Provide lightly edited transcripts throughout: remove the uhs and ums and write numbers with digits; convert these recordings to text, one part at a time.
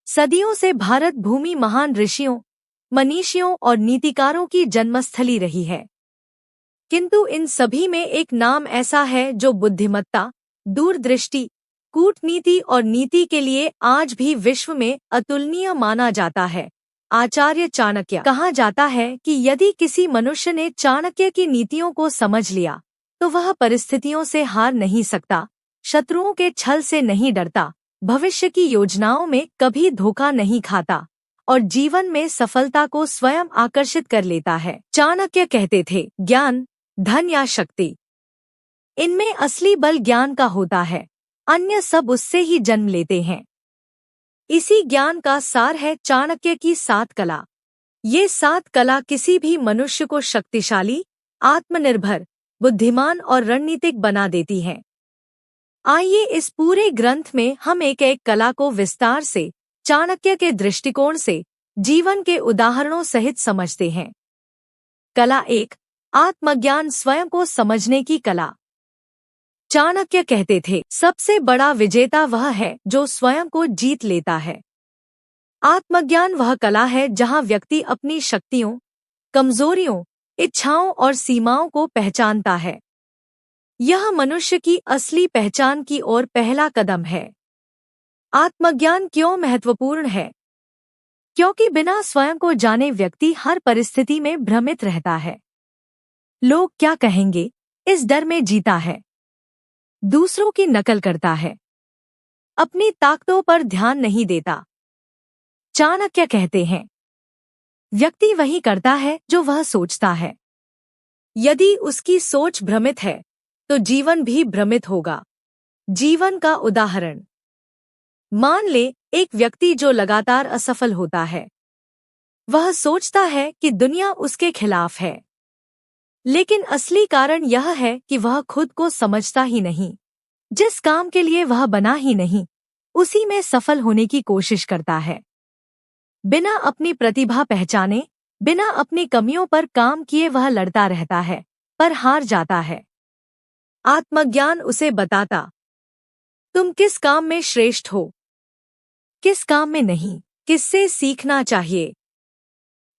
सदियों से भारत भूमि महान ऋषियों, मनीषियों और नीतिकारों की जन्मस्थली रही है। किंतु इन सभी में एक नाम ऐसा है जो बुद्धिमत्ता, दूरदृष्टि, कूटनीति और नीति के लिए आज भी विश्व में अतुलनीय माना जाता है। आचार्य चाणक्य। कहा जाता है कि यदि किसी मनुष्य ने चाणक्य की नीतियों को समझ लिया तो वह परिस्थितियों से हार नहीं सकता, शत्रुओं के छल से नहीं डरता, भविष्य की योजनाओं में कभी धोखा नहीं खाता और जीवन में सफलता को स्वयं आकर्षित कर लेता है। चाणक्य कहते थे, ज्ञान, धन या शक्ति, इनमें असली बल ज्ञान का होता है, अन्य सब उससे ही जन्म लेते हैं। इसी ज्ञान का सार है चाणक्य की 7 कला। ये 7 कला किसी भी मनुष्य को शक्तिशाली, आत्मनिर्भर, बुद्धिमान और रणनीतिक बना देती हैं। आइए इस पूरे ग्रंथ में हम एक एक कला को विस्तार से चाणक्य के दृष्टिकोण से जीवन के उदाहरणों सहित समझते हैं। कला 1, आत्मज्ञान, स्वयं को समझने की कला। चाणक्य कहते थे, सबसे बड़ा विजेता वह है जो स्वयं को जीत लेता है। आत्मज्ञान वह कला है जहां व्यक्ति अपनी शक्तियों, कमजोरियों, इच्छाओं और सीमाओं को पहचानता है। यह मनुष्य की असली पहचान की ओर पहला कदम है। आत्मज्ञान क्यों महत्वपूर्ण है? क्योंकि बिना स्वयं को जाने व्यक्ति हर परिस्थिति में भ्रमित रहता है। लोग क्या कहेंगे, इस डर में जीता है। दूसरों की नकल करता है, अपनी ताकतों पर ध्यान नहीं देता। चाणक्य कहते हैं, व्यक्ति वही करता है जो वह सोचता है। यदि उसकी सोच भ्रमित है तो जीवन भी भ्रमित होगा। जीवन का उदाहरण, मान ले एक व्यक्ति जो लगातार असफल होता है। वह सोचता है कि दुनिया उसके खिलाफ है, लेकिन असली कारण यह है कि वह खुद को समझता ही नहीं। जिस काम के लिए वह बना ही नहीं, उसी में सफल होने की कोशिश करता है। बिना अपनी प्रतिभा पहचाने, बिना अपनी कमियों पर काम किए वह लड़ता रहता है, पर हार जाता है। आत्मज्ञान उसे बताता, तुम किस काम में श्रेष्ठ हो, किस काम में नहीं, किससे सीखना चाहिए,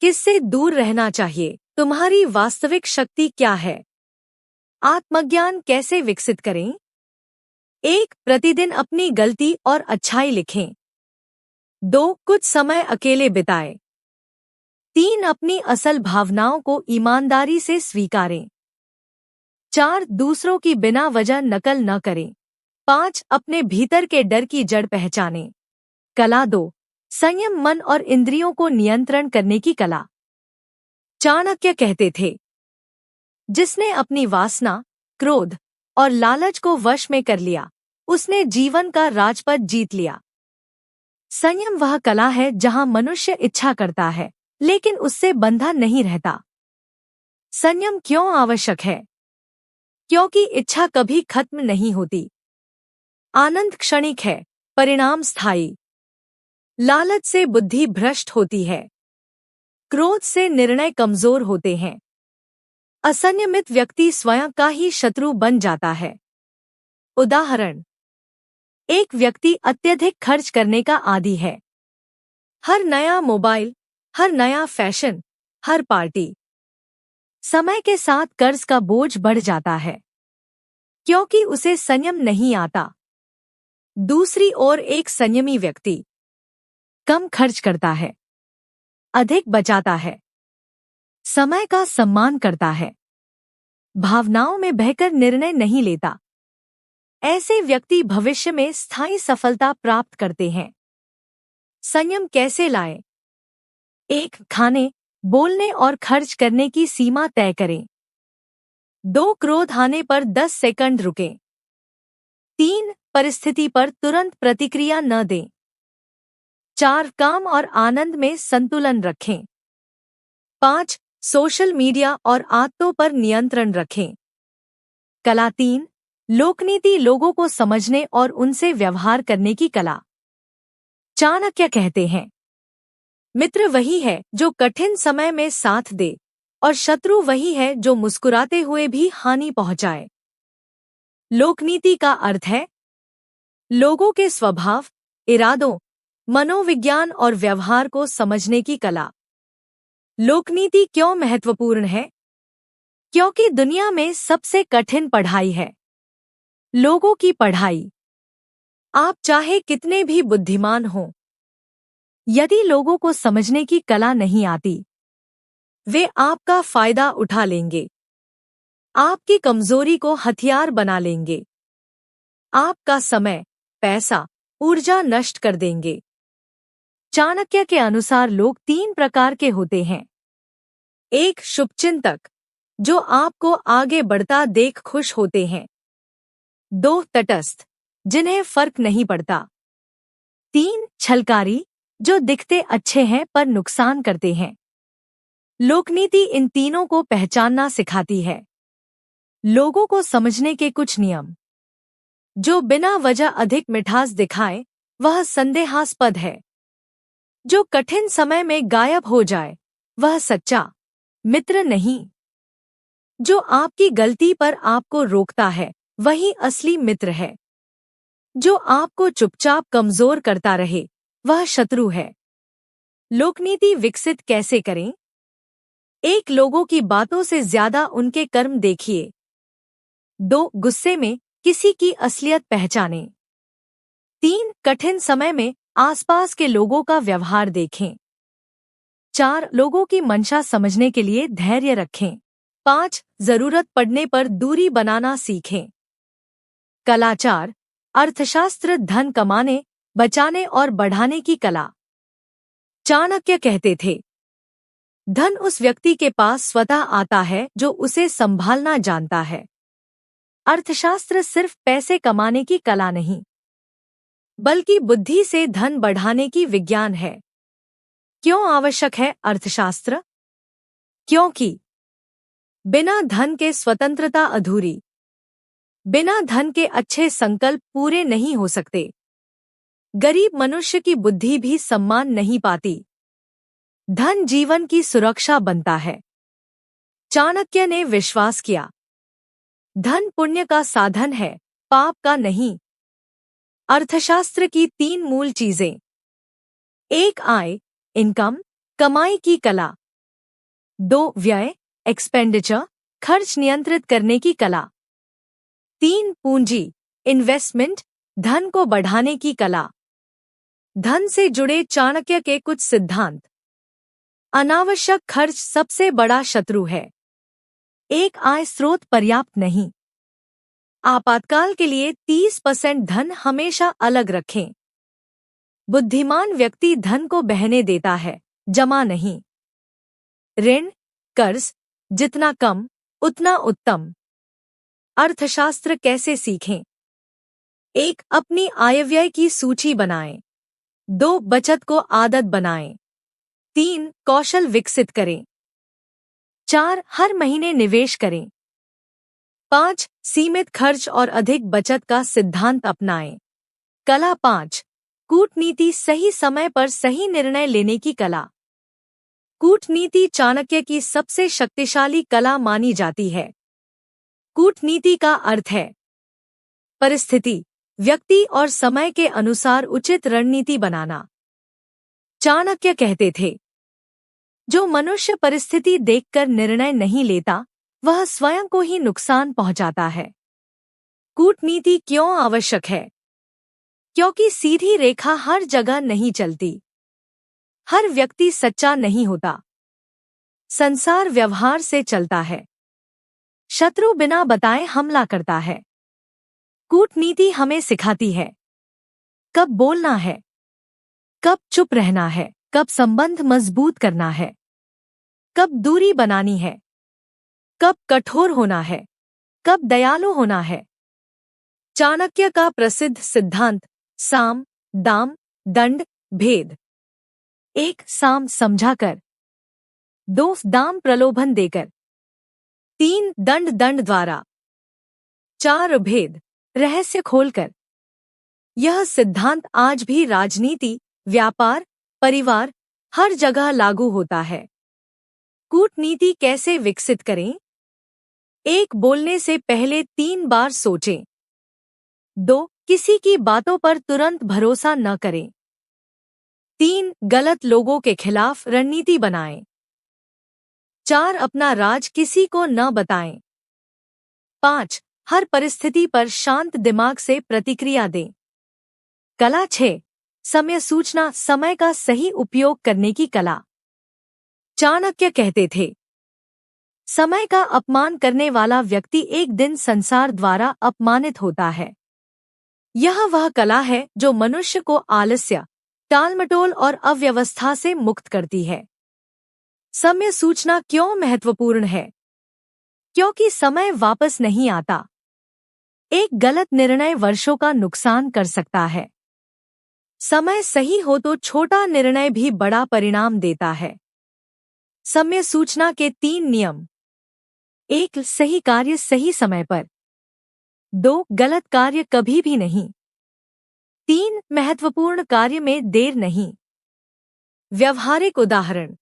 किससे दूर रहना चाहिए, तुम्हारी वास्तविक शक्ति क्या है। आत्मज्ञान कैसे विकसित करें? 1, प्रतिदिन अपनी गलती और अच्छाई लिखें। 2, कुछ समय अकेले बिताएं। 3, अपनी असल भावनाओं को ईमानदारी से स्वीकारें। 4, दूसरों की बिना वजह नकल न करें। 5, अपने भीतर के डर की जड़ पहचानें। कला 2, संयम, मन और इंद्रियों को नियंत्रण करने की कला। चाणक्य कहते थे, जिसने अपनी वासना, क्रोध और लालच को वश में कर लिया, उसने जीवन का राजपथ जीत लिया। संयम वह कला है जहां मनुष्य इच्छा करता है, लेकिन उससे बंधा नहीं रहता। संयम क्यों आवश्यक है? क्योंकि इच्छा कभी खत्म नहीं होती। आनंद क्षणिक है, परिणाम स्थायी। लालच से बुद्धि भ्रष्ट होती है, क्रोध से निर्णय कमजोर होते हैं। असंयमित व्यक्ति स्वयं का ही शत्रु बन जाता है। उदाहरण, एक व्यक्ति अत्यधिक खर्च करने का आदी है। हर नया मोबाइल, हर नया फैशन, हर पार्टी। समय के साथ कर्ज का बोझ बढ़ जाता है, क्योंकि उसे संयम नहीं आता। दूसरी ओर एक संयमी व्यक्ति कम खर्च करता है, अधिक बचाता है, समय का सम्मान करता है, भावनाओं में बहकर निर्णय नहीं लेता। ऐसे व्यक्ति भविष्य में स्थायी सफलता प्राप्त करते हैं। संयम कैसे लाएं? 1, खाने, बोलने और खर्च करने की सीमा तय करें। 2, क्रोध आने पर 10 सेकंड रुकें। 3, परिस्थिति पर तुरंत प्रतिक्रिया न दें। 4, काम और आनंद में संतुलन रखें। 5, सोशल मीडिया और आदतों पर नियंत्रण रखें। कला 3, लोकनीति, लोगों को समझने और उनसे व्यवहार करने की कला। चाणक्य कहते हैं, मित्र वही है जो कठिन समय में साथ दे और शत्रु वही है जो मुस्कुराते हुए भी हानि पहुंचाए। लोकनीति का अर्थ है लोगों के स्वभाव, इरादों, मनोविज्ञान और व्यवहार को समझने की कला। लोकनीति क्यों महत्वपूर्ण है? क्योंकि दुनिया में सबसे कठिन पढ़ाई है लोगों की पढ़ाई। आप चाहे कितने भी बुद्धिमान हों, यदि लोगों को समझने की कला नहीं आती, वे आपका फायदा उठा लेंगे, आपकी कमजोरी को हथियार बना लेंगे, आपका समय, पैसा, ऊर्जा नष्ट कर देंगे। चाणक्य के अनुसार लोग 3 प्रकार के होते हैं। 1 शुभचिंतक, जो आपको आगे बढ़ता देख खुश होते हैं। 2 तटस्थ, जिन्हें फर्क नहीं पड़ता। 3 छलकारी, जो दिखते अच्छे हैं पर नुकसान करते हैं। लोकनीति इन तीनों को पहचानना सिखाती है। लोगों को समझने के कुछ नियम। जो बिना वजह अधिक मिठास दिखाए, वह संदेहास्पद है। जो कठिन समय में गायब हो जाए, वह सच्चा मित्र नहीं। जो आपकी गलती पर आपको रोकता है, वही असली मित्र है। जो आपको चुपचाप कमजोर करता रहे, वह शत्रु है। लोकनीति विकसित कैसे करें? 1 लोगों की बातों से ज्यादा उनके कर्म देखिए। 2 गुस्से में किसी की असलियत पहचानें। 3 कठिन समय में आसपास के लोगों का व्यवहार देखें। 4 लोगों की मंशा समझने के लिए धैर्य रखें। 5 जरूरत पड़ने पर दूरी बनाना सीखें। कलाचार, अर्थशास्त्र धन कमाने, बचाने और बढ़ाने की कला। चाणक्य कहते थे, धन उस व्यक्ति के पास स्वतः आता है जो उसे संभालना जानता है। अर्थशास्त्र सिर्फ पैसे कमाने की कला नहीं, बल्कि बुद्धि से धन बढ़ाने की विज्ञान है। क्यों आवश्यक है अर्थशास्त्र? क्योंकि बिना धन के स्वतंत्रता अधूरी। बिना धन के अच्छे संकल्प पूरे नहीं हो सकते। गरीब मनुष्य की बुद्धि भी सम्मान नहीं पाती। धन जीवन की सुरक्षा बनता है। चाणक्य ने विश्वास किया, धन पुण्य का साधन है, पाप का नहीं। अर्थशास्त्र की 3 मूल चीजें। 1 आय, इनकम, कमाई की कला। 2 व्यय, एक्सपेंडिचर, खर्च नियंत्रित करने की कला। 3 पूंजी, इन्वेस्टमेंट, धन को बढ़ाने की कला। धन से जुड़े चाणक्य के कुछ सिद्धांत। अनावश्यक खर्च सबसे बड़ा शत्रु है। एक आय स्रोत पर्याप्त नहीं। आपातकाल के लिए 30% धन हमेशा अलग रखें। बुद्धिमान व्यक्ति धन को बहने देता है, जमा नहीं। ऋण, कर्ज, जितना कम उतना उत्तम। अर्थशास्त्र कैसे सीखें? 1 अपनी आय-व्यय की सूची बनाएं। 2 बचत को आदत बनाएं। 3 कौशल विकसित करें। 4 हर महीने निवेश करें। 5 सीमित खर्च और अधिक बचत का सिद्धांत अपनाएं। कला 5 कूटनीति, सही समय पर सही निर्णय लेने की कला। कूटनीति चाणक्य की सबसे शक्तिशाली कला मानी जाती है। कूटनीति का अर्थ है परिस्थिति, व्यक्ति और समय के अनुसार उचित रणनीति बनाना। चाणक्य कहते थे, जो मनुष्य परिस्थिति देखकर निर्णय नहीं लेता, वह स्वयं को ही नुकसान पहुंचाता है। कूटनीति क्यों आवश्यक है? क्योंकि सीधी रेखा हर जगह नहीं चलती। हर व्यक्ति सच्चा नहीं होता। संसार व्यवहार से चलता है। शत्रु बिना बताए हमला करता है। कूटनीति हमें सिखाती है कब बोलना है, कब चुप रहना है, कब संबंध मजबूत करना है, कब दूरी बनानी है, कब कठोर होना है, कब दयालु होना है। चाणक्य का प्रसिद्ध सिद्धांत साम, दाम, दंड, भेद। 1 साम समझाकर। 2 दाम प्रलोभन देकर। 3 दंड दंड द्वारा। 4 भेद रहस्य खोलकर। यह सिद्धांत आज भी राजनीति, व्यापार, परिवार, हर जगह लागू होता है। कूटनीति कैसे विकसित करें? 1 बोलने से पहले 3 बार सोचें। 2 किसी की बातों पर तुरंत भरोसा न करें। 3. गलत लोगों के खिलाफ रणनीति बनाएं। 4. अपना राज किसी को न बताएं। 5. हर परिस्थिति पर शांत दिमाग से प्रतिक्रिया दें। कला 6. समय सूचना, समय का सही उपयोग करने की कला। चाणक्य कहते थे, समय का अपमान करने वाला व्यक्ति एक दिन संसार द्वारा अपमानित होता है। यह वह कला है जो मनुष्य को आलस्य, टालमटोल और अव्यवस्था से मुक्त करती है। समय सूचना क्यों महत्वपूर्ण है? क्योंकि समय वापस नहीं आता। एक गलत निर्णय वर्षों का नुकसान कर सकता है। समय सही हो तो छोटा निर्णय भी बड़ा परिणाम देता है। समय सूचना के 3 नियम। 1. सही कार्य सही समय पर। 2. गलत कार्य कभी भी नहीं। 3. महत्वपूर्ण कार्य में देर नहीं। व्यवहारिक उदाहरण।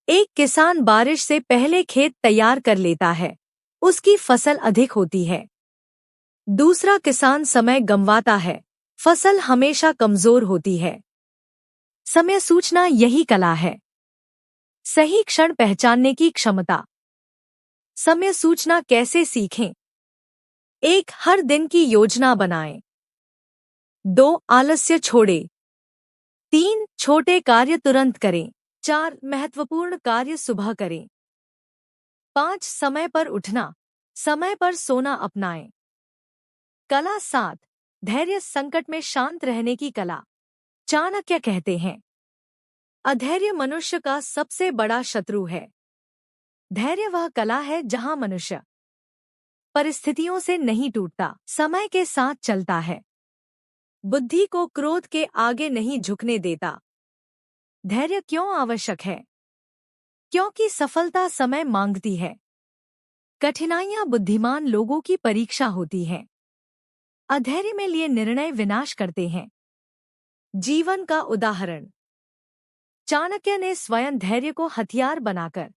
एक किसान बारिश से पहले खेत तैयार कर लेता है, उसकी फसल अधिक होती है। दूसरा किसान समय गंवाता है, फसल हमेशा कमजोर होती है। समय सूचना यही कला है। सही क्षण पहचानने की क्षमता। समय सूचना कैसे सीखें? 1. हर दिन की योजना बनाएं। 2. आलस्य छोड़ें। 3. छोटे कार्य तुरंत करें। 4. महत्वपूर्ण कार्य सुबह करें। 5. समय पर उठना, समय पर सोना अपनाएं। कला 7. धैर्य, संकट में शांत रहने की कला। चाणक्य कहते हैं, अधैर्य मनुष्य का सबसे बड़ा शत्रु है। धैर्य वह कला है जहां मनुष्य परिस्थितियों से नहीं टूटता, समय के साथ चलता है, बुद्धि को क्रोध के आगे नहीं झुकने देता। धैर्य क्यों आवश्यक है? क्योंकि सफलता समय मांगती है। कठिनाइयां बुद्धिमान लोगों की परीक्षा होती हैं। अधैर्य में लिए निर्णय विनाश करते हैं। जीवन का उदाहरण। चाणक्य ने स्वयं धैर्य को हथियार बनाकर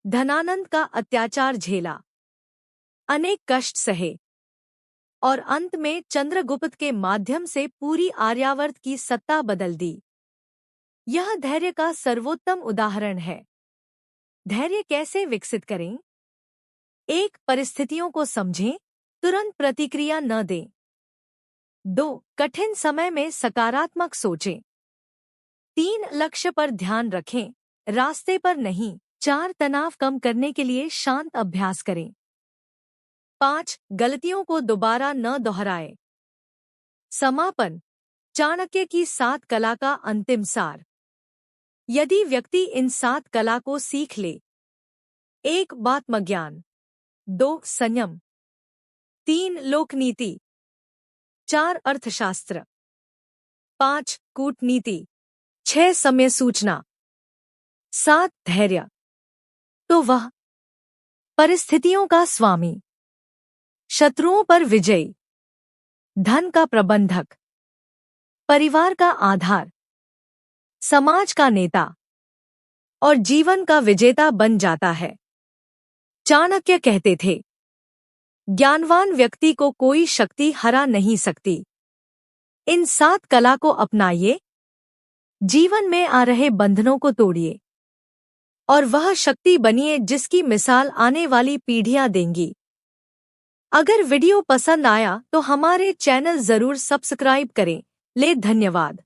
धनानंद का अत्याचार झेला, अनेक कष्ट सहे और अंत में चंद्रगुप्त के माध्यम से पूरी आर्यावर्त की सत्ता बदल दी। यह धैर्य का सर्वोत्तम उदाहरण है। धैर्य कैसे विकसित करें? 1. परिस्थितियों को समझें, तुरंत प्रतिक्रिया न दें। 2. कठिन समय में सकारात्मक सोचें। 3. लक्ष्य पर ध्यान रखें, रास्ते पर नहीं। 4. तनाव कम करने के लिए शांत अभ्यास करें। 5. गलतियों को दोबारा न दोहराएं। समापन। चाणक्य की 7 कला का अंतिम सार। यदि व्यक्ति इन 7 कला को सीख ले: 1. आत्मज्ञान। 2. संयम। 3. लोकनीति। 4. अर्थशास्त्र। 5. कूटनीति। 6. समय सूचना। 7. धैर्य, तो वह परिस्थितियों का स्वामी, शत्रुओं पर विजयी, धन का प्रबंधक, परिवार का आधार, समाज का नेता और जीवन का विजेता बन जाता है। चाणक्य कहते थे, ज्ञानवान व्यक्ति को कोई शक्ति हरा नहीं सकती। इन 7 कला को अपनाइए, जीवन में आ रहे बंधनों को तोड़िए और वह शक्ति बनिए जिसकी मिसाल आने वाली पीढ़ियां देंगी। अगर वीडियो पसंद आया तो हमारे चैनल जरूर सब्सक्राइब करें। धन्यवाद।